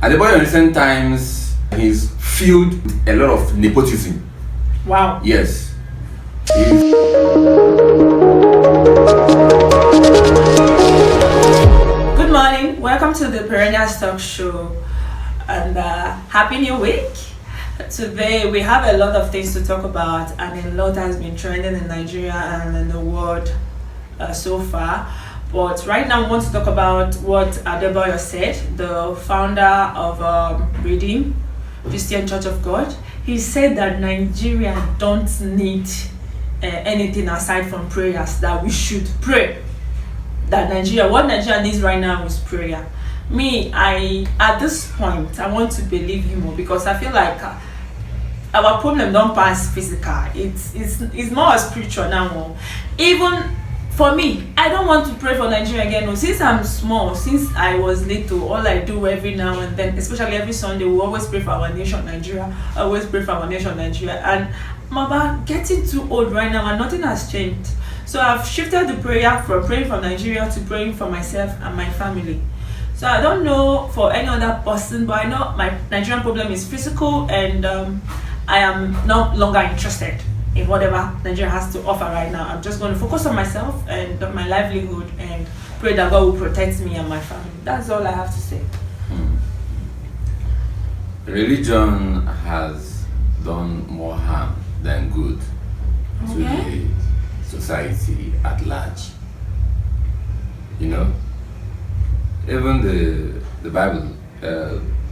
Adebayo in recent times, he's filled with a lot of nepotism. Wow. Yes. Good morning. Welcome to the Perennials talk show, and happy new week. Today we have a lot of things to talk about, and a lot has been trending in Nigeria and in the world so far. But right now, we want to talk about what Adebayo said, the founder of Redeem Christian Church of God. He said that Nigeria don't need anything aside from prayers, that we should pray. That what Nigeria needs right now is prayer. At this point, I want to believe him more, because I feel like our problem don't pass physical. It's more spiritual now. Even for me, I don't want to pray for Nigeria again. Since I'm small, since I was little, all I do every now and then, especially every Sunday, we always pray for our nation, Nigeria. Always pray for our nation, Nigeria. And Mama, getting too old right now, and nothing has changed. So I've shifted the prayer from praying for Nigeria to praying for myself and my family. So I don't know for any other person, but I know my Nigerian problem is physical, and I am no longer interested in whatever Nigeria has to offer right now. I'm just going to focus on myself and my livelihood, and pray that God will protect me and my family. That's all I have to say. Religion has done more harm than good to the society at large. You know, even the Bible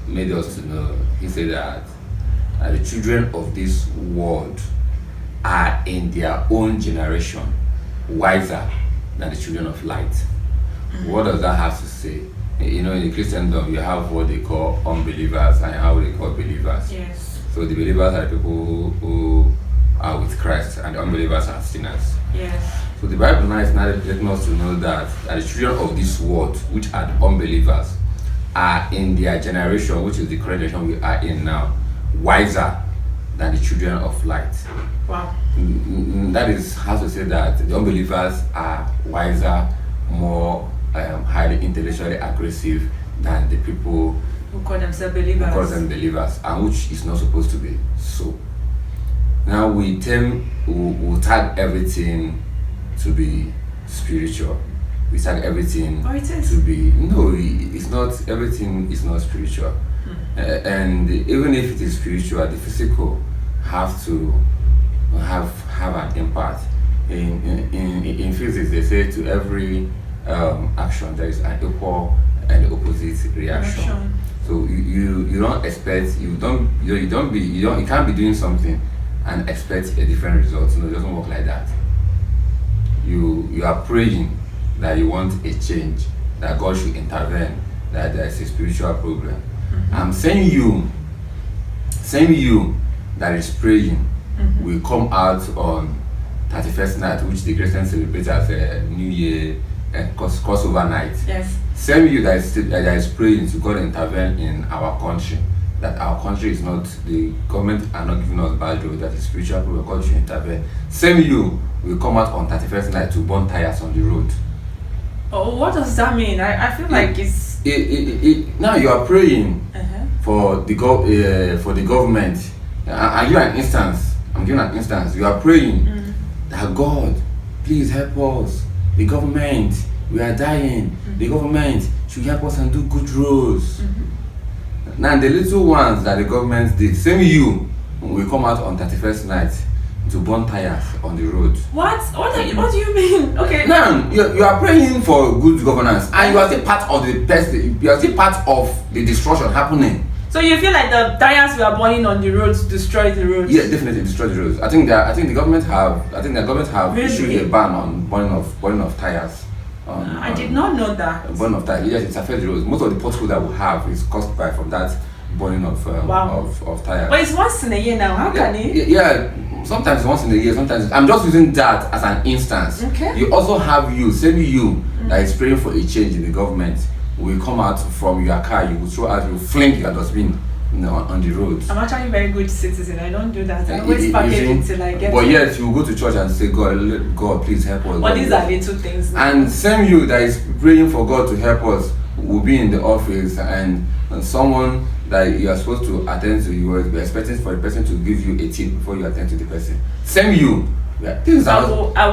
made us to know. He said that the children of this world are in their own generation wiser than the children of light. What does that have to say? You know, in Christendom, you have what they call unbelievers and how they call believers. Yes. So the believers are the people who are with Christ, and the unbelievers are sinners. Yes. So the Bible now is letting us to know that the children of this world, which are the unbelievers, are in their generation, which is the current generation we are in now, wiser than the children of light. Wow. That is how to say that the unbelievers are wiser, more highly intellectually aggressive than the people Who call themselves believers. And which is not supposed to be so. Now we tag everything to be spiritual. We tag everything to be it's not. Everything is not spiritual. And even if it is spiritual, the physical have to have an impact. In physics, they say to every action there is an equal and opposite reaction. So you don't expect you can't be doing something and expect a different result. No, it doesn't work like that. You are praying that you want a change, that God should intervene, that there is a spiritual problem. I'm saying you that is praying will come out on 31st night, which the Christians celebrate as a New Year and crossover night. Yes. Same you that is praying to God intervene in our country, that our country is not, the government are not giving us bad road, that is spiritual problem, God should intervene. Same you will come out on 31st night to burn tires on the road. Oh, what does that mean? I feel like it's now you are praying for the government. I'm giving an instance. You are praying that God, please help us. The government, we are dying. The government should help us and do good roads. Now the little ones that the government did, same you will come out on 31st night to burn tires on the road. What do you mean? Okay. Now you are praying for good governance, and you are still part of the person. You are still part of the destruction happening. So you feel like the tires we are burning on the roads destroy the roads? Yeah, definitely destroy the roads. I think the government have really? issued a ban on burning of tires. I did not know that. Burning of tires. Yes, it affects the roads. Most of the potholes that we have is caused from that burning of tires. But it's once in a year now. How can it? Yeah. Sometimes once in a year, sometimes I'm just using that as an instance. Okay. You also have you that is praying for a change in the government. Will come out from your car, you will throw out, you fling your dustbin on the roads. I'm actually a very good citizen. I don't do that. I always package it till I get. But yes, you will go to church and say, God, please help us. But these are little things. And same you that is praying for God to help us will be in the office and someone that you are supposed to attend to, you will be expecting for the person to give you a tip before you attend to the person. Same you. Yeah, I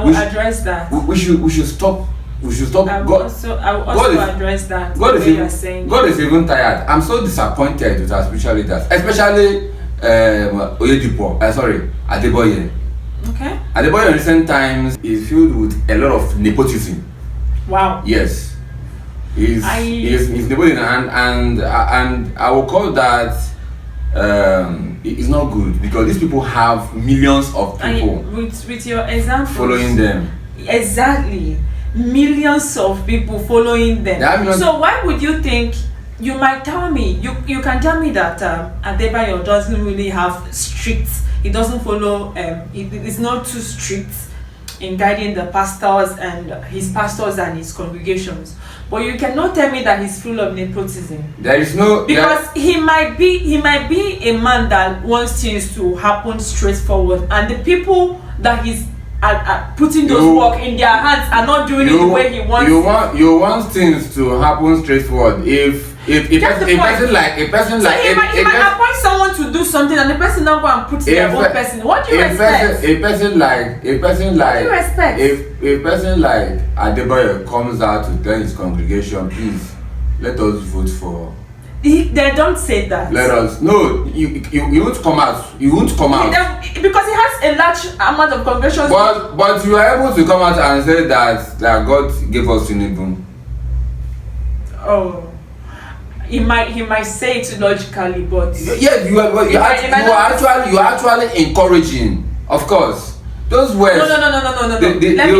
will address that. We should stop. We should stop. I will also address that. God is even tired. I'm so disappointed with our spiritual leaders, especially Adebayo. Okay. Adebayo in recent times is filled with a lot of nepotism. Wow. Yes. He's nepotism, and I will call that it's not good, because these people have millions of people with your example following them. Exactly. Millions of people following them. So why would you think, you might tell me, you can tell me that Adebayo doesn't really have strict, he doesn't follow, he's not too strict in guiding the pastors and his congregations. But you cannot tell me that he's full of nepotism. There is no, because he might be a man that wants things to happen straightforward, and the people that he's putting those work in their hands are not doing it the way he wants. You want things to happen straightforward. If he might appoint someone to do something, and the person now go and put their own person. What do you expect? A person like Adebayo comes out to tell his congregation, please let us vote for. They don't say that. Let us. No, you won't come out. You won't come out. Because he has a large amount of congregations. But you are able to come out and say that God gave us TINIBU. Oh. He might say it logically, but yes, you are actually encouraging, of course. Those words. No.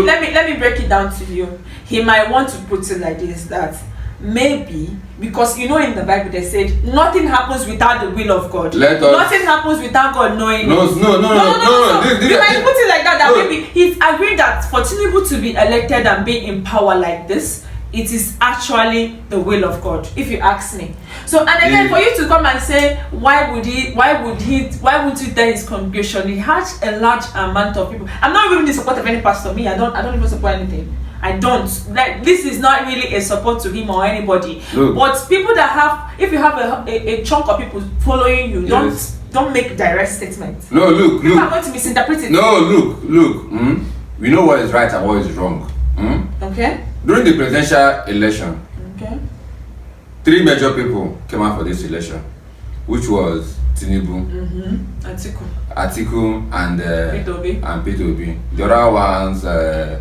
Let me break it down to you. He might want to put it like this, that maybe, because in the Bible they said nothing happens without the will of God. Nothing happens without God knowing. No. You might put it like that. That maybe he's agreed that for TINIBU to be elected and be in power like this, it is actually the will of God, if you ask me. So, and again, for you to come and say, why wouldn't he tell his congregation? He has a large amount of people. I'm not even in support of any pastor. Me, I don't even support anything. I don't. Like, this is not really a support to him or anybody. Look. But people that have, if you have a chunk of people following you, yes. don't make direct statements. No, look. People are going to misinterpret it. No, look. We know what is right and what is wrong. Okay. During the presidential election, okay, 3 major people came out for this election, which was TINIBU, Atiku, and Peter Obi. The other ones, the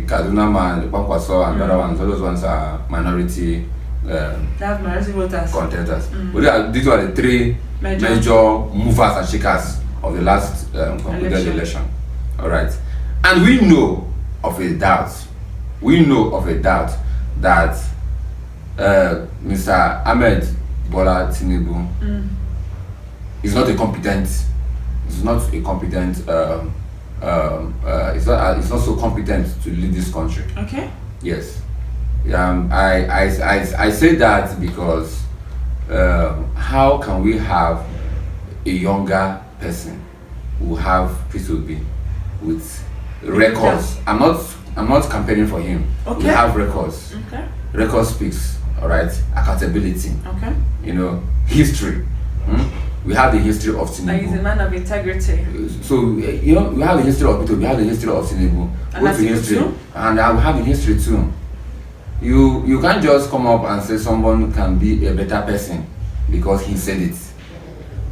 Kaduna man, the Pankwaso, and the other ones, those ones are minority voters, contenders. But these were the 3 major movers and shakers of the last concluded election. All right, and we know of a doubt that Mr. Ahmed Bola TINIBU is not a competent. It's not so competent to lead this country. Okay. Yes. I say that because how can we have a younger person who have P2B with records? I'm not campaigning for him. Okay. We have records. Okay. Record speaks, all right. Accountability. Okay. History. We have the history of TINIBU. He's a man of integrity. So we have the history of Peter. We have the history of TINIBU. And that's history too. And I will have the history too. You can't just come up and say someone can be a better person because he said it.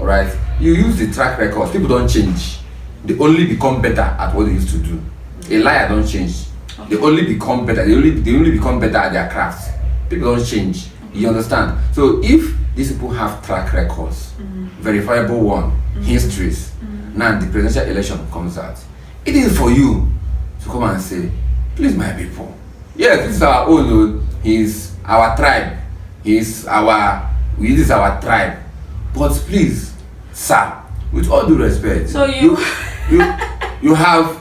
All right. You use the track record. People don't change. They only become better at what they used to do. A liar don't change. Okay. They only become better. They only become better at their craft. People don't change. Okay. You understand? So if these people have track records, verifiable one, histories, now the presidential election comes out, it is for you to come and say, please, my people, yes, this is our own. He's our tribe. This is our tribe. But please, sir, with all due respect, so you have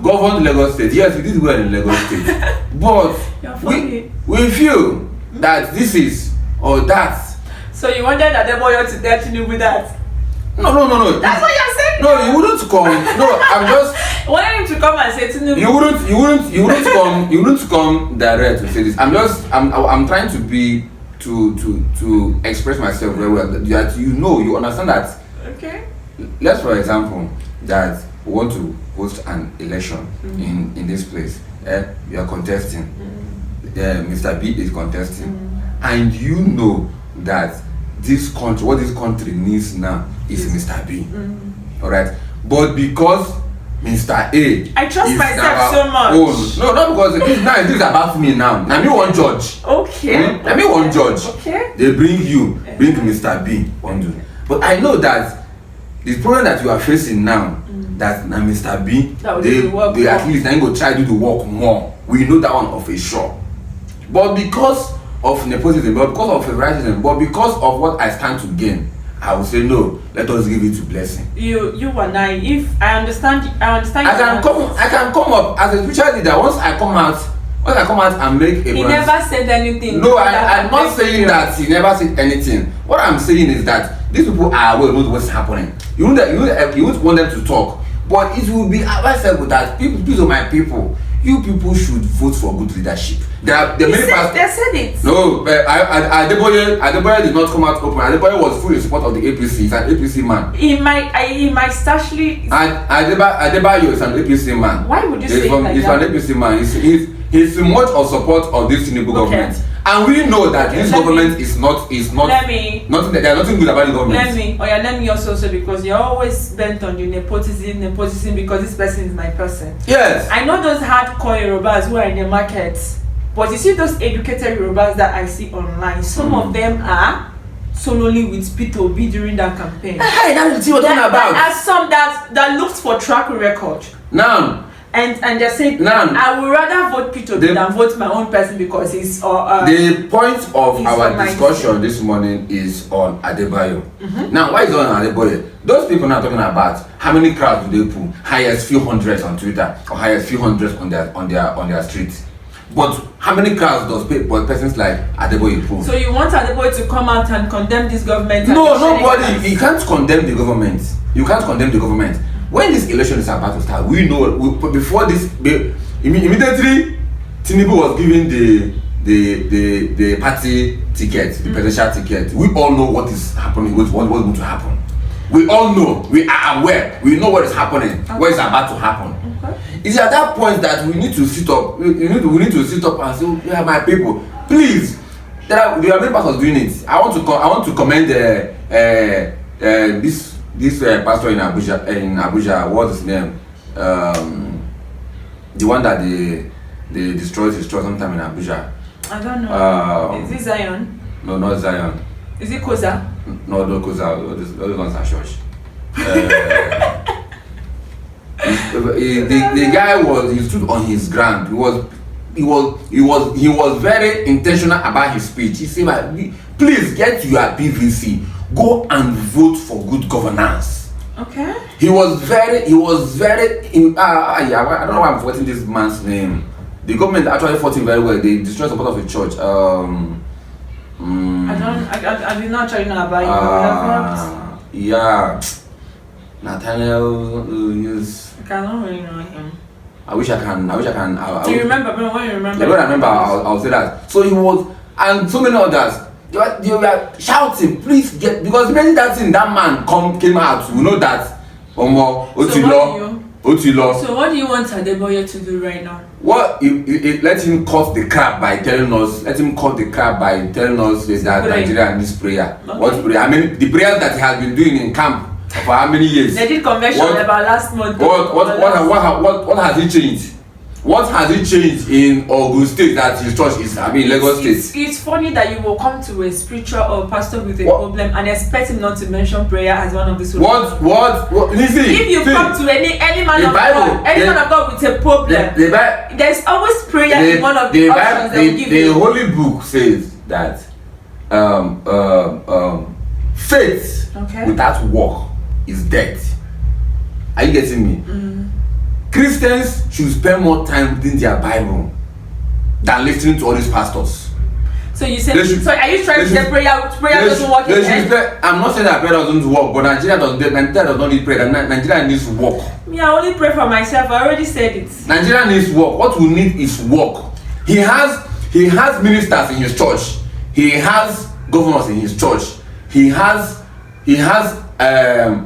governed Lagos State. Yes, you did well in Lagos State. But we feel that this is or that. So you wanted Adebayo to tell TINIBU that? No. That's what you're saying. No, you wouldn't come. No, I'm just. want him to come and say TINIBU. You wouldn't come direct to say this. I'm trying to be to express myself very well. That you understand that. Okay. Let's for example that we want to host an election in this place. You are contesting. Mr. B is contesting, and you know that what this country needs now is Mr. B. All right, but because Mr. A, I trust myself so much. No, not because this is about me now. Now me one judge. Okay. Now me one judge. Okay. They bring Mr. B. One do. But I know that the problem that you are facing now, that now Mr. B, they at least then go try to do the work more. We know that one of a sure. But because of nepotism, but because of favoritism, but because of what I stand to gain, I will say no. Let us give it to blessing. You and I. If I understand. I can come up as a spiritual leader. Once I come out and make a. He never said anything. No, I'm not saying that he never said anything. What I'm saying is that these people are aware of what's happening. You won't want them to talk, but it will be advisable that these are my people. You people should vote for good leadership. They said it. No, Adebayo did not come out open. Adebayo was fully in support of the APC. He's an APC man. He might actually. Adebayo is an APC man. Why would you say that? He's an APC man. He's much of support of this TINIBU government. And we know that this government is not there's nothing good about the government. Let me also say, because you're always bent on the nepotism because this person is my person. Yes. I know those hardcore Yorubas who are in the market, but you see those educated Yorubas that I see online, some of them are solely with Peter Obi during that campaign. Hey, that's what we're talking about. There are some that looked for track record. Now. And they said, I would rather vote Peter than vote my own person because he's the point of our discussion this morning is on Adebayo. Now, why is it on Adebayo? Those people now talking about how many crowds do they pull? Highest few hundreds on Twitter or highest few hundreds on their streets. But how many crowds does persons like Adebayo pull? So you want Adebayo to come out and condemn this government? No, nobody. You can't condemn the government. You can't condemn the government. When this election is about to start, we know before this immediately TINIBU was given the party ticket, the presidential ticket. We all know what is happening, what's going to happen. We all know, we are aware, we know what is happening, what is about to happen. It's at that point that we need to sit up. We need to sit up and say, yeah, my people, please. There are many pastors doing it. I want to commend this pastor in Abuja, what's his name? The one that they destroyed his church sometime in Abuja. I don't know. Is it Zion? No, not Zion. Is it Koza? No, Koza. Those ones are church. The guy he stood on his ground. He was very intentional about his speech. He said, please get to your PVC. Go and vote for good governance. Okay. He was very I don't know why I'm forgetting this man's name. The government actually fought him very well. They destroyed support of the church. I did not actually know about you. Yeah. Nathaniel yes. I don't really know him. I wish I can. Do you remember? When you remember? When I remember, I'll say that. So he was, and so many others. They were shouting, please get, because when that man came out, we know that Otilo. So what do you want Adebayo to do right now? What let him cut the crap by telling us. Let him cut the crap by telling us that Nigeria needs prayer. Okay. What prayer? I mean, the prayers that he has been doing in camp for how many years? They did convention about last month. What has he changed? What has it changed in Ogun State that his church is, Lagos State? It's funny that you will come to a spiritual or pastor with a problem and expect him not to mention prayer as one of the solutions. Listen. If you come to any man of God with a problem, there's always prayer in one of the options they will give you. The Holy Book says that faith without work is dead. Are you getting me? Christians should spend more time reading their Bible than listening to all these pastors. So you said, so are you trying to say prayer doesn't work in I'm not saying that prayer doesn't work, but Nigeria does not need prayer. Nigeria needs work. Me, I only pray for myself. I already said it. Nigeria needs work. What we need is work. He has ministers in his church. He has governors in his church. He has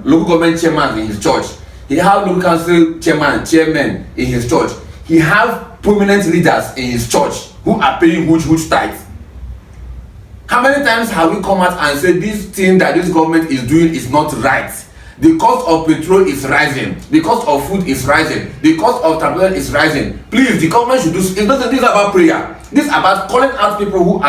local government chairman in his church. He has local council chairmen in his church. He has prominent leaders in his church who are paying huge tithes. How many times have we come out and said this thing that this government is doing is not right? The cost of petrol is rising. The cost of food is rising. The cost of transport is rising. Please, the government should do. It's not this about prayer. This is about calling out people who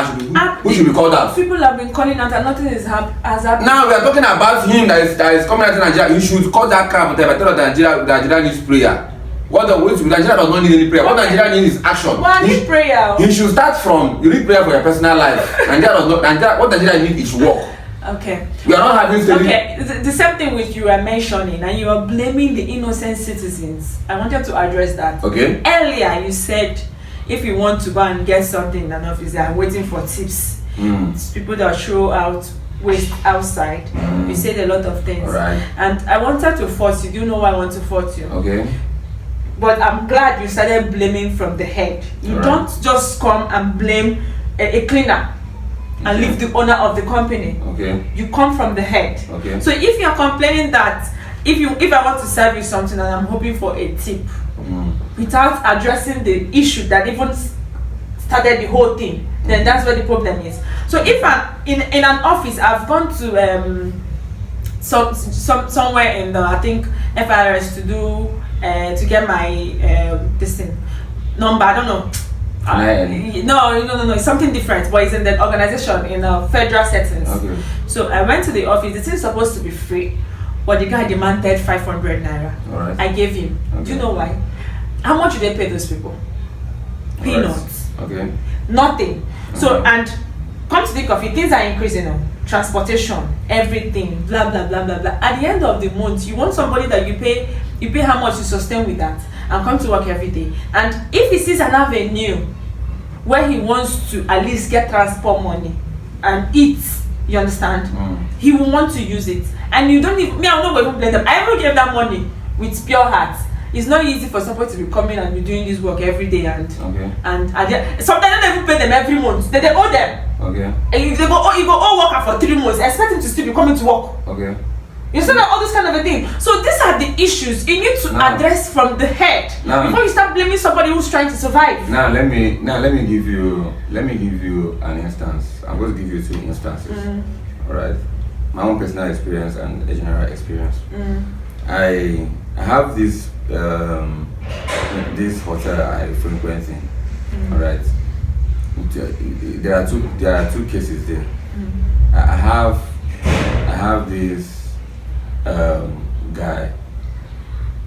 should be called out. People have been calling out and nothing has happened. Now we are talking about him that is coming out in Nigeria. You should call that crap. But tell Nigeria needs prayer. Nigeria does not need any prayer. What Nigeria needs is action. Well, I need prayer. He should start from, you need prayer for your personal life. What Nigeria needs is work. Okay. We are not having to. Okay. The same thing which you are mentioning, and you are blaming the innocent citizens. I wanted to address that. Okay. Earlier you said if you want to go and get something in an office, they are waiting for tips. It's people that throw out waste outside. You said a lot of things. Right. And I wanted to fault you. Do you know why I want to fault you? Okay. But I'm glad you started blaming from the head. You don't just come and blame a cleaner and leave the owner of the company. Okay. You come from the head. Okay. So if you're complaining that if I want to serve you something and I'm hoping for a tip without addressing the issue that even started the whole thing, then that's where the problem is. So if I'm in an office, I've gone to somewhere in the I think FRS to get my this thing number. I don't know. No, it's something different, but it's in the organization in federal settings. Okay. So I went to the office. The thing's supposed to be free, but the guy demanded 500 naira. All right. I gave him. Okay. Do you know why? How much do they pay those people? Peanuts. Right. Okay. Nothing. So and come to think of it, things are increasing. Transportation, everything, blah blah blah blah blah. At the end of the month, you want somebody that you pay how much to sustain with that and come to work every day. And if he sees an avenue where he wants to at least get transport money and eat, you understand, he will want to use it. And you don't even, I'm not going to blame them. I even gave that money with pure heart. It's not easy for somebody to be coming and be doing this work every day and sometimes I don't even pay them every month. They owe them. Okay. And you go work for 3 months, expect him to still be coming to work. Okay. You see all this kind of a thing. So these are the issues you need to address from the head before you start blaming somebody who's trying to survive. Now let me give you an instance. I'm going to give you 2 instances. All right. My own personal experience and a general experience. I have this this hotel I frequent in. All right. There are two cases there. I have this guy.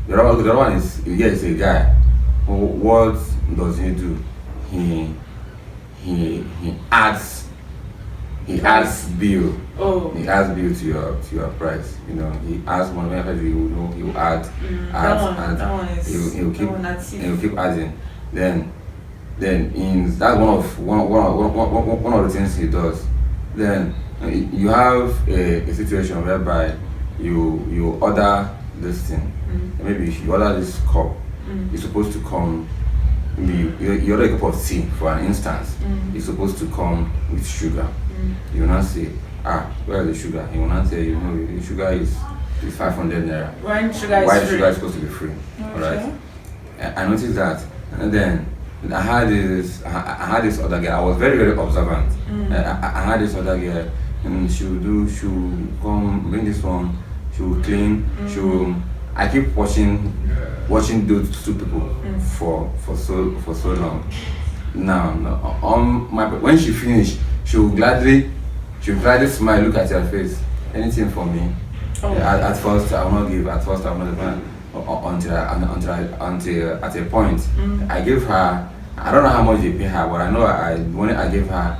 The other one is it's a guy. What does he do? He adds bill. Oh. He adds bill to your price. You know, he adds money whenever he will add. He'll keep adding. Then that's one of the things he does. Then you have a situation whereby you order this thing. Maybe if you order this cup, it's supposed to come. You order a cup of tea, for an instance. It's supposed to come with sugar. You will not say, where is the sugar? He will not say, the sugar is 500 naira. Why sugar is supposed to be free? Okay. All right. I noticed that, and then I had this other girl. I was very, very observant. I had this other girl, and she'll come bring this one. She'll clean. I keep watching those 2 people for so long. Now, when she finished, she'll gladly smile, look at your face. Anything for me. Oh. At first, I will not give. At first, I will not give until at a point, I gave her. I don't know how much they pay her, but I know when I gave her,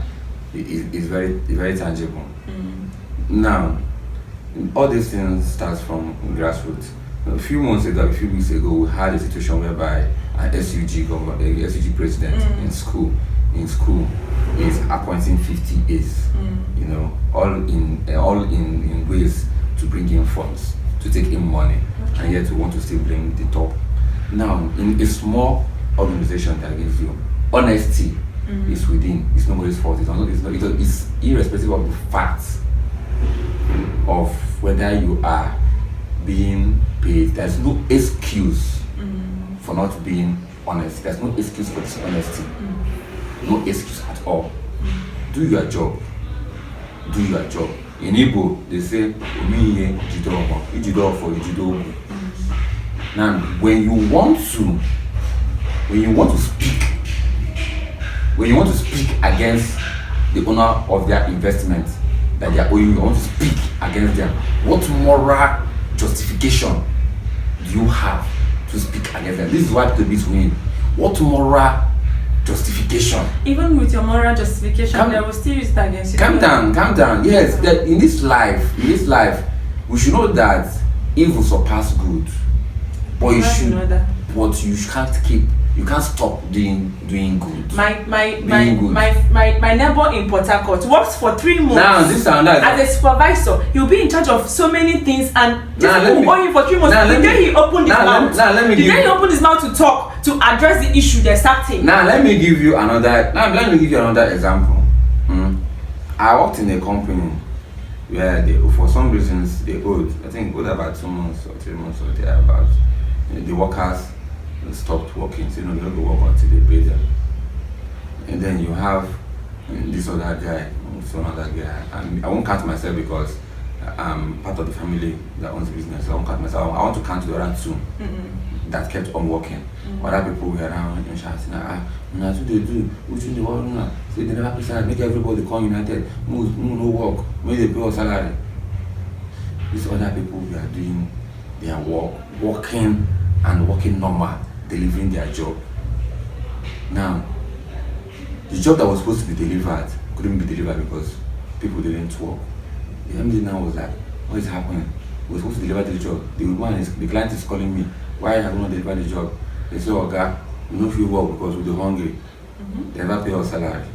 it's very, very tangible. Now, all these things starts from grassroots. A few weeks ago, we had a situation whereby an SUG president in school in school is appointing 50 A's, you know, all in ways to bring in funds, to take in money, and yet we want to still blame the top. Now, in a small organization that gives you honesty, is within. It's nobody's fault. It's irrespective of the facts of whether you are being paid. There's no excuse for not being honest. There's no excuse for dishonesty. No excuse at all. Do your job. Do your job. In Igbo, they say, now, when you want to speak against the owner of their investment that they are owing, you want to speak against them, what moral justification do you have to speak against them? This is why the beats win. What moral justification? Even with your moral justification, they will still use it against you. Calm down. Yes, that in this life, we should know that evil surpass good. But you should know that. But you can't stop doing good. My neighbor in Port Harcourt works for 3 months. Now this as a supervisor. He'll be in charge of so many things, and this will go him for 3 months. The day he opened his mouth to talk, to address the issue, they sacked him. Let me give you another example. I worked in a company where for some reasons they owed about 2 months or 3 months or thereabouts. The workers stopped working, so they don't go work until they pay them. And then you have this other guy, I won't count myself because I'm part of the family that owns the business. So I won't count myself. I want to count the other 2 that kept on working. Other people were around and shouting, what do they do? Which in the world now? So they never pay, make everybody come united, no work, make they pay us salary. These other people were doing their work, working normal, delivering their job. Now, the job that was supposed to be delivered couldn't be delivered because people didn't work. The MD now was like, what is happening? We're supposed to deliver the job. The client is calling me. Why have we not delivered the job? They say, okay, we don't feel work because we're hungry. They never pay us salary.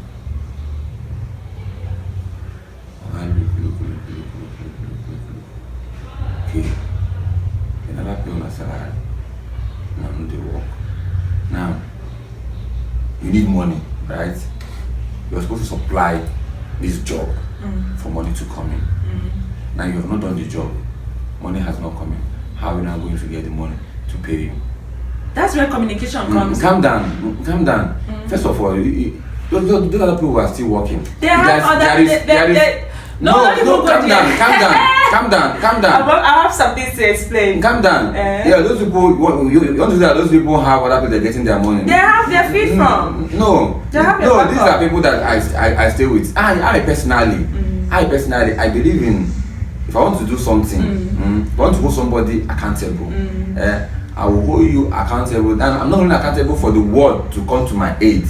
Okay. They never pay us salary. Now they work. Now, you need money, right? You're supposed to supply this job for money to come in. Now you have not done the job. Money has not come in. How are we now going to get the money to pay you? That's where communication comes. Calm down. First of all, those other people are still working. Calm down. I have something to explain. Calm down. Yeah, those people, you want to say that those people have other people that are getting their money. They have their feed from. No, these are people that I stay with. I personally, I believe in, if I want to do something, if I want to hold somebody accountable, I will hold you accountable. And I'm not only accountable for the word to come to my aid.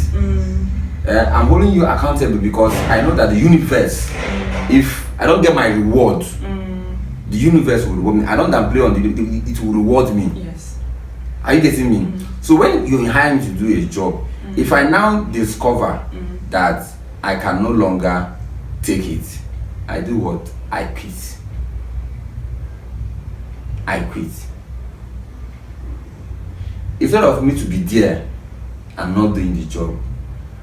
I'm holding you accountable because I know that the universe, if I don't get my reward, the universe will reward me. I don't play on it will reward me. Yes. Are you getting me? So when you hire me to do a job, if I now discover that I can no longer take it, I do what? I quit. Instead of me to be there and not doing the job,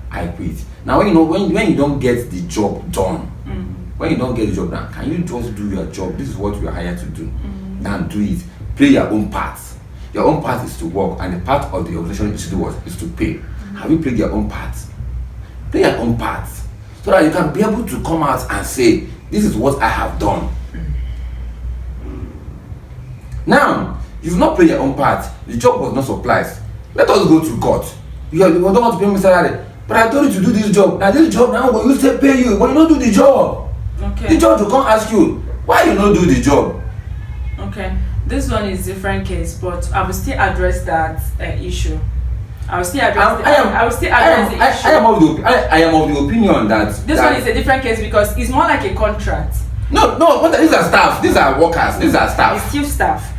I quit. Now when you don't get the job done, when you don't get the job done, can you just do your job? This is what we are hired to do. Then do it. Play your own part. Your own part is to work, and the part of the organization is to do what? Is to pay. Have you played your own part? Play your own part, so that you can be able to come out and say, this is what I have done. Now, you've not played your own part. The job was not supplied. Let us go to court. You don't want to pay me salary, but I told you to do this job. Now this job now will still pay you, but you don't do the job. Okay. The judge will come ask you, why you don't do the job? Okay. This one is a different case, but I will still address that issue. I will still address the issue. I am of the opinion that this one is a different case because it's more like a contract. No, these are staff. These are workers. These are staff. It's still staff.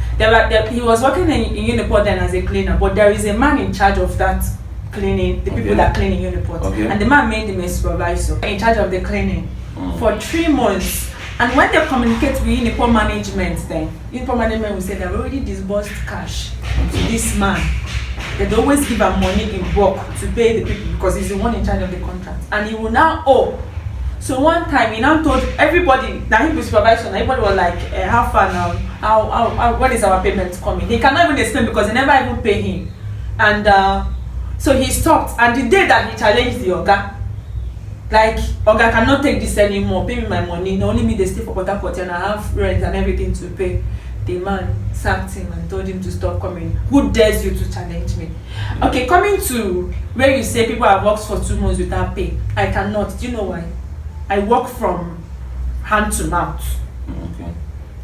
He was working in Uniport then as a cleaner, but there is a man in charge of that cleaning, the people that clean in Uniport. And the man made him a supervisor in charge of the cleaning for 3 months. And when they communicate with Uniport management, then Uniport management will say they've already disbursed cash to this man. They always give him money in bulk to pay the people because he's the one in charge of the contract. And he will now owe. So one time he now told everybody that he was supervisor, and everybody was like, how far now? How when is our payment coming? He cannot even explain because they never even pay him. And so he stopped. And the day that he challenged the Oga, like, Oga cannot take this anymore, pay me my money. Not only me, they stay for Port Harcourt and I have rent and everything to pay. The man sacked him and told him to stop coming. Who dares you to challenge me? Okay, coming to where you say people have worked for 2 months without pay. I cannot. Do you know why? I work from hand to mouth. Okay.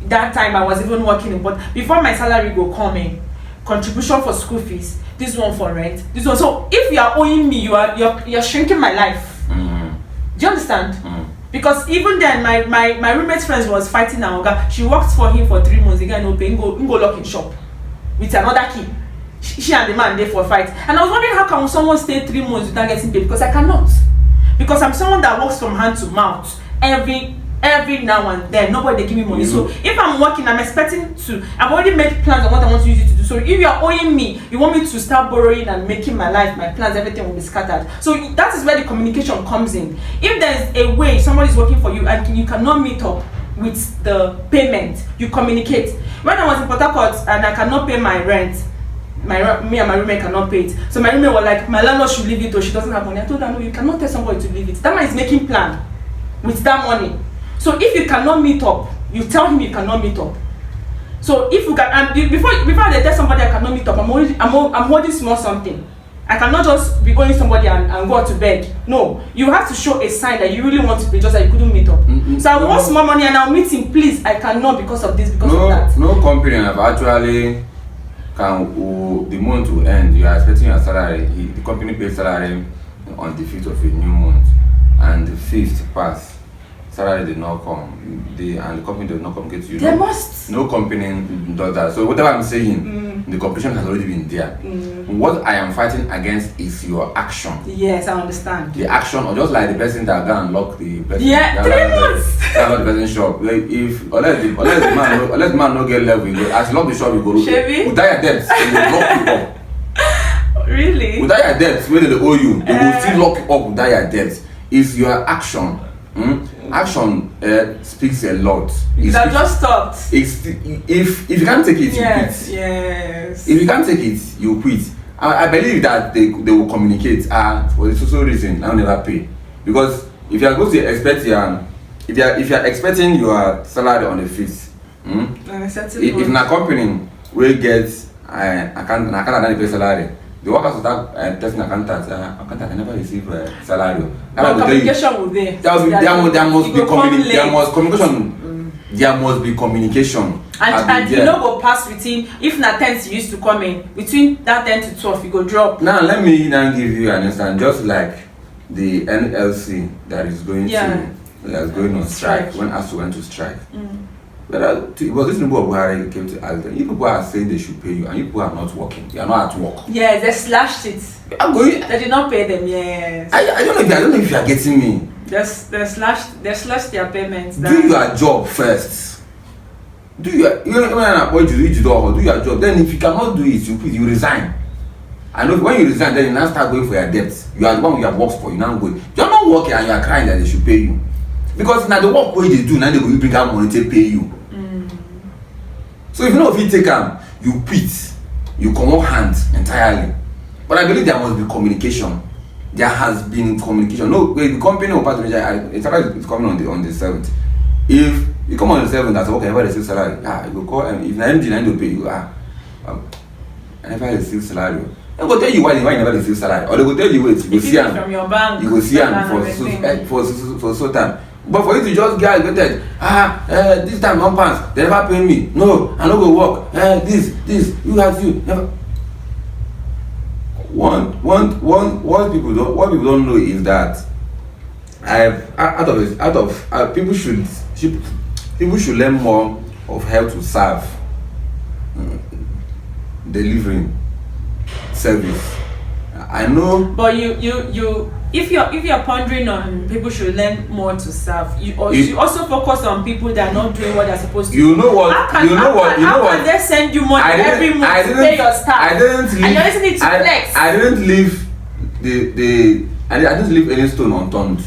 That time I was even working, but before my salary go come in, contribution for school fees, this one for rent, this one. So if you are owing me, you're shrinking my life. Do you understand? Because even then, my roommate's friends was fighting Naoga. She worked for him for 3 months. The guy no pay, go lock in shop with another key. She and the man there for a fight. And I was wondering how can someone stay 3 months without getting paid? Because I cannot. Because I'm someone that works from hand to mouth every now and then. Nobody they give me money. So if I'm working, I'm expecting to. I've already made plans on what I want to use it to do. So if you are owing me, you want me to start borrowing and making my life, my plans, everything will be scattered. So that is where the communication comes in. If there is a way somebody is working for you and you cannot meet up with the payment, you communicate. When I was in Port Harcourt and I cannot pay my rent, me and my roommate cannot pay it. So my roommate was like, my landlord should leave it or she doesn't have money. I told her, no, you cannot tell somebody to leave it. That man is making plan with that money. So if you cannot meet up, you tell him you cannot meet up. So if you can, and before they tell somebody I cannot meet up, I'm holding small something. I cannot just be going somebody and go to bed. No, you have to show a sign that you really want to pay, just that you couldn't meet up. So I want small money and I'll meet him, please. I cannot because of this, because of that. No company have actually the month will end. You are expecting your salary. The company pays salary on the 5th of a new month, and the 5th pass. Salary did not come. The company does not communicate to you. They must. No company does that. So whatever I'm saying, the competition has already been there. What I am fighting against is your action. Yes, I understand. The action, or just like the person that go and lock the person. Yeah, 3 months. Lock the person's shop. Like if unless the man no get level, as you lock the shop, you go. Without your debts, they will lock you up. Really? Without your debts, whether they owe you, they will still lock you up without your debts. It's your action. Action speaks a lot. That just stopped. If you can't take it, you quit. Yes. If you can't take it, you quit. I believe that they will communicate. For the social reason, I'll never pay. Because if you are going to expect if you are expecting your salary on the 5th, if na company will get I can't pay salary. The workers will start testing accountant. Accountant can never receive salary. Communication will be. There must be communication. There must be communication. And you know go pass within. If na 10th you used to come in between that 10 to 12, you go drop. Now let me now give you an instance. Just like the NLC that is going on strike. When ASU went to strike. But it was this number of Buhari came to ask them. You people are saying they should pay you, and you people are not working. You are not at work. Yes, they slashed it. They did not pay them. Yes. I don't know if you are getting me. They slashed their payments. Do your job first. Do your do your job. Then if you cannot do it, you resign. And when you resign, then you now start going for your debts. You are the one you have worked for. You now go. You are not working and you are crying that they should pay you. Because now the work where they do, now they will bring out money to pay you. So if you know if you take them, you quit, you come on hands entirely. But I believe there must be communication. There has been communication. No, the company or part of it's coming on the 7th. If you come on the 7th, that's okay, I never receive salary. You go call if I MD pay you, I never receive salary. They will tell you why you never receive salary. Or they will tell you wait, you go see them. You go see them for so time. But for you to just get aggravated, this time one pass, they never pay me. No, I no go work. This, you have you never. What people don't know is that people should learn more of how to serve, delivering service. I know. But you if you're pondering on people should learn more to serve, you also focus on people that are not doing what they're supposed to. You know what? How can they send you money every month to pay your staff? I didn't leave. And you're listening to flex. I didn't leave I didn't leave any stone unturned.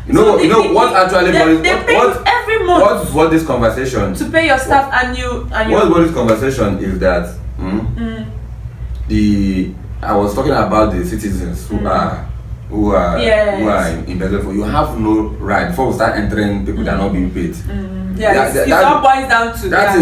You know what actually they pay you every month. What this conversation to pay your staff and you what this conversation is that I was talking about the citizens who are embezzled for. You have no right before we start entering people that are not being paid. Yeah, it all boils down to that.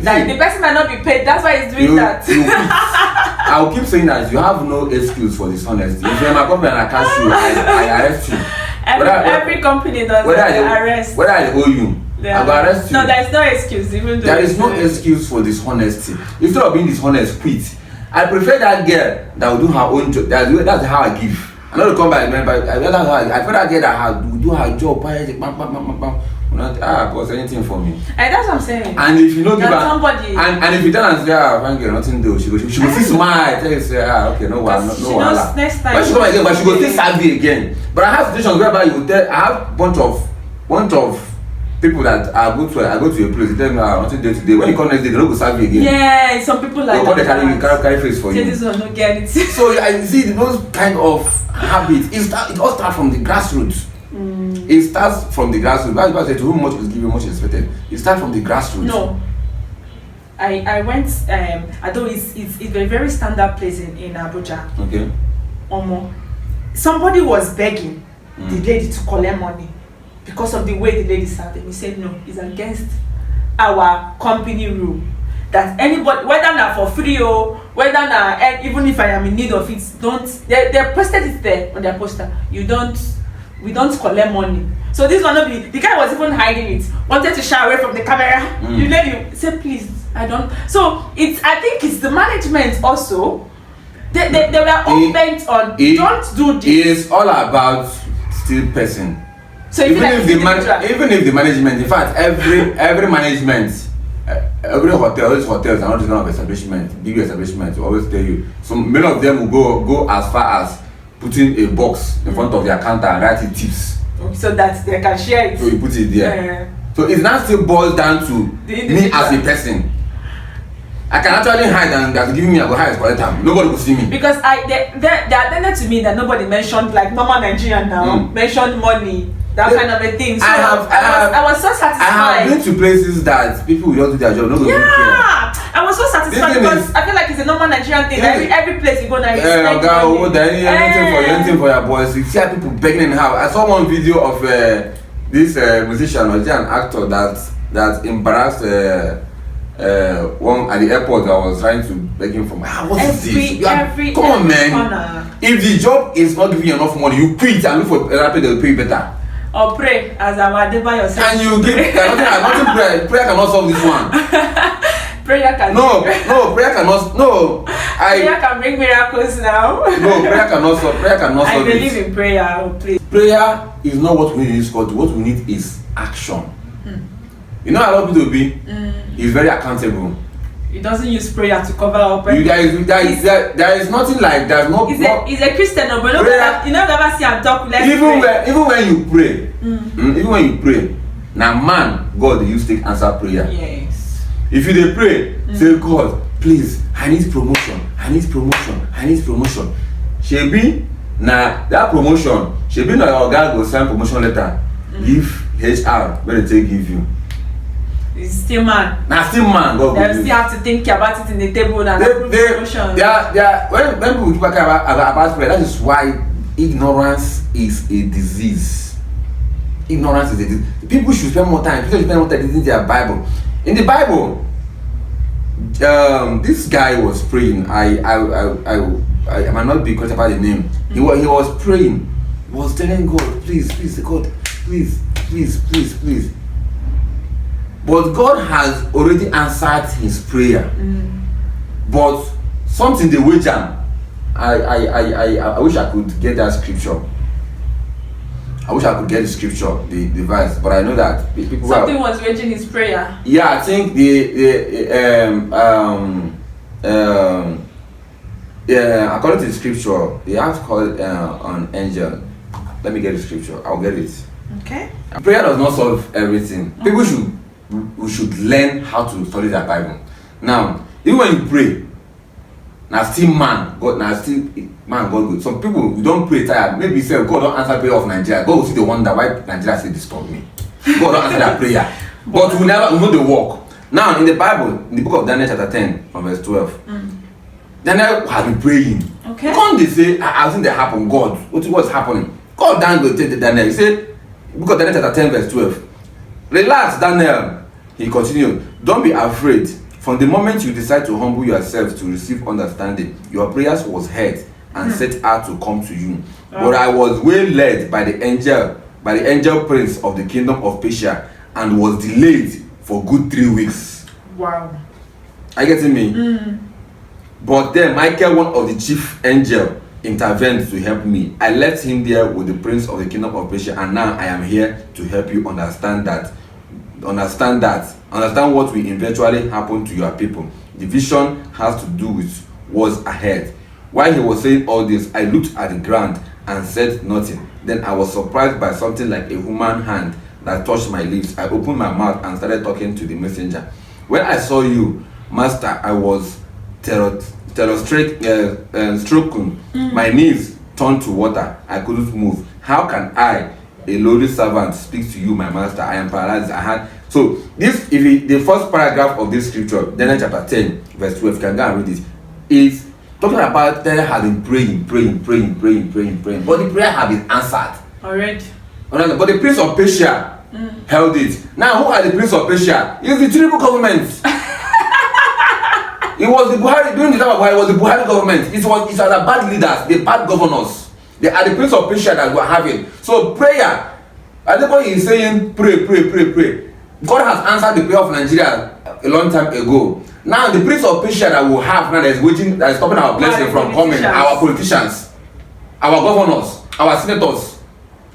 Like the person might not be paid. That's why he's doing that. I will keep saying that you have no excuse for dishonesty. If you're in my company and I catch you, I arrest you. Every company does arrest. Whether I owe you, I will arrest you. No, there is no excuse. Even though there is no excuse for dishonesty. Instead of being dishonest, quit. I prefer that girl that will do her own job. That's how I give. I'm not to come back, but I prefer that girl that will do her job. Boss, anything for me. And that's what I'm saying. And if you know give her, somebody, and if you tell her say, fine girl, nothing do, she will still smile. Tell you say, okay, no wahala. Next time. But she come again, but she will still savvy again. But I have situations whereby you tell, I have bunch of people that I go to a place, they tell me nothing day today. When you come next day, they don't go serve you again. Yeah, some people like that. They carry face for you. This one not get it. So I see those kind of habits. It all starts from the grassroots. It starts from the grassroots. That's why I say to whom much is given, much is expected. It starts from the grassroots. No. I went although it's a very standard place in Abuja. Okay. Somebody was begging the lady to collect money because of the way the lady served him. He said no, it's against our company rule that anybody, whether not for free or whether not, even if I am in need of it, don't. They posted it there on their poster. We don't collect money. So this one not be, the guy was even hiding it, wanted to shy away from the camera. The lady said, please, I don't. So I think it's the management also. They were all bent on don't do this. It is all about still person. So even if the management, in fact, every management, every hotel, all these hotels and all this kind of establishment, big establishment, will always tell you. So many of them will go as far as putting a box in front of their counter and writing tips. So that they can share it. So you put it there. So it now still boils down to me as a person. I can actually hide and that's giving me a go hide for time. Nobody will see me. Because they attended to me that nobody mentioned, like normal Nigerian now, mentioned money. That kind of a thing. So I was so satisfied. I have been to places that people will just do their job. Nobody will care. I was so satisfied because I feel like it's a normal Nigerian thing. Every place you go now, anything for your boys. You see people begging in the house. I saw one video of this musician or an actor that embarrassed one at the airport that was trying to beg him for what is this? Come on, man. Corner. If the job is not giving you enough money, you quit and look for a rapid that will pay you better. Or pray, as our Adebayo said. And you give nothing prayer cannot solve this one. Prayer can prayer cannot prayer can bring miracles now. No, prayer cannot solve I believe in prayer, please. Prayer is not what we need in this country. What we need is action. You know how people will be? He's very accountable. He doesn't use prayer to cover up. There is nothing like that. He's a Christian, but you never see him talk. Even when you pray, even when you pray, now man, God used to answer prayer. Yes. If you dey pray, say God, please, I need promotion. Shebi na that promotion. Shebi na your guy go sign promotion letter. Give HR when they take give you. It's still man. Now still man. They still have to think about it in the table and approve promotion. When people talk about prayer, that is why ignorance is a disease. Ignorance is a disease. People should spend more time. People should spend more time reading their Bible. In the Bible, this guy was praying. I might not be correct about the name. He was praying. He was telling God, please, God, please. But God has already answered his prayer. But something they wait on. I wish I could get that scripture. I wish I could get the scripture, the verse, but I know that people was waging his prayer. Yeah, I think Yeah, according to the scripture, they have to call it an angel. Let me get the scripture. I'll get it. Okay. Prayer does not solve everything. People should learn how to study their Bible. Now, even when you pray, now still man God good. Some people you don't pray tired. Maybe you say God don't answer prayer of Nigeria. God will see the wonder why Nigeria say disturb me. God don't answer that prayer. But we never know the work. Now in the Bible, in the book of Daniel chapter 10 from verse 12, Daniel has been praying. Okay. Come they say, I've seen that happen. God, what's happening? God down go take Daniel. He said, book of Daniel chapter 10 verse 12. Relax, Daniel. He continued. Don't be afraid. From the moment you decide to humble yourself to receive understanding, your prayers was heard and set out to come to you. But I was well led by the angel prince of the kingdom of Persia, and was delayed for good 3 weeks. Wow. Are you getting me? But then Michael, one of the chief angels, intervened to help me. I left him there with the prince of the kingdom of Persia, and now I am here to help you understand what will eventually happen to your people. The vision has to do with what's ahead. While he was saying all this, I looked at the ground and said nothing. Then I was surprised by something like a human hand that touched my lips. I opened my mouth and started talking to the messenger. When I saw you, master, I was stricken. My knees turned to water. I couldn't move. How can I, a lowly servant, speak to you, my master? I am paralyzed. So this, the first paragraph of this scripture, Daniel chapter 10, verse 12, can go and read it, is talking about Daniel has been praying, but the prayer has been answered already. But the prince of Persia held it. Now, who are the prince of Persia? It's the TINIBU government. It was the Buhari, during the time of Buhari, it was the Buhari government. It was the bad leaders, the bad governors. They are the prince of Persia that we are having. So prayer, Adebayo is saying pray. God has answered the prayer of Nigeria a long time ago. Now the prince of Persia that we have now that is stopping our blessing from coming, our politicians, our governors, our senators,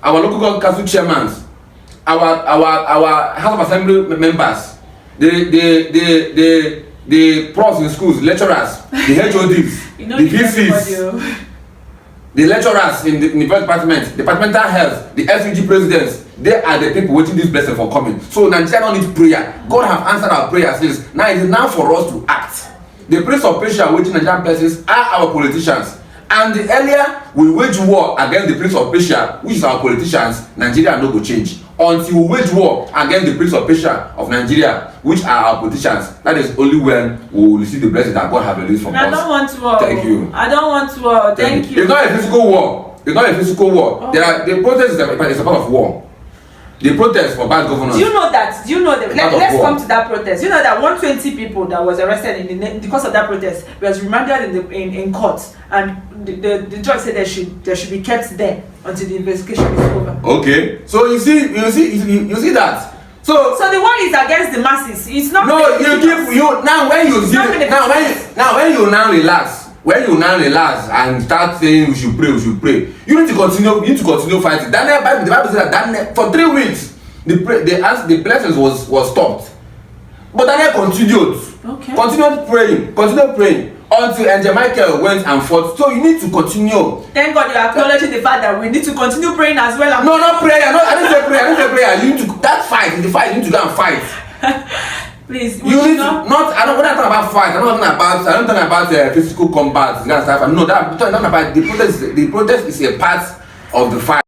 our local council chairmen, our House of Assembly members, the profs in schools, lecturers, the HODs, the VCs, the lecturers in the department, departmental health, the SUG presidents. They are the people waiting this blessing for coming. So Nigeria don't need prayer. God have answered our prayers. Now it is now for us to act. The prince of Persia waiting Nigerian blessings are our politicians. And the earlier we wage war against the prince of Persia, which is our politicians, Nigeria no go change. Until we wage war against the prince of Persia of Nigeria, which are our politicians, that is only when we will receive the blessing that God have released from us. I don't want war. Thank you. I don't want war. Thank you. It's not a physical war. It's not a physical war. Oh. The protest is a part of war. The protest for bad governance. Do you know that? Let's come to that protest. You know that 120 people that was arrested because of that protest was remanded in court, and the judge said they should be kept there until the investigation is over. Okay, so you see that. So the one is against the masses. It's not. No, when you now relax and start saying we should pray, you need to continue fighting. The Bible says that Daniel, for 3 weeks the blessings was stopped, but Daniel continued praying until Angel Michael went and fought. So you need to continue. Thank God you are acknowledging the fact that we need to continue praying as well. No, not prayer. No, I didn't say prayer. You need to you need to go and fight. Please, you need to not. I don't want to talk about fight. I don't talk about physical combat. No, the protest is a part of the fight.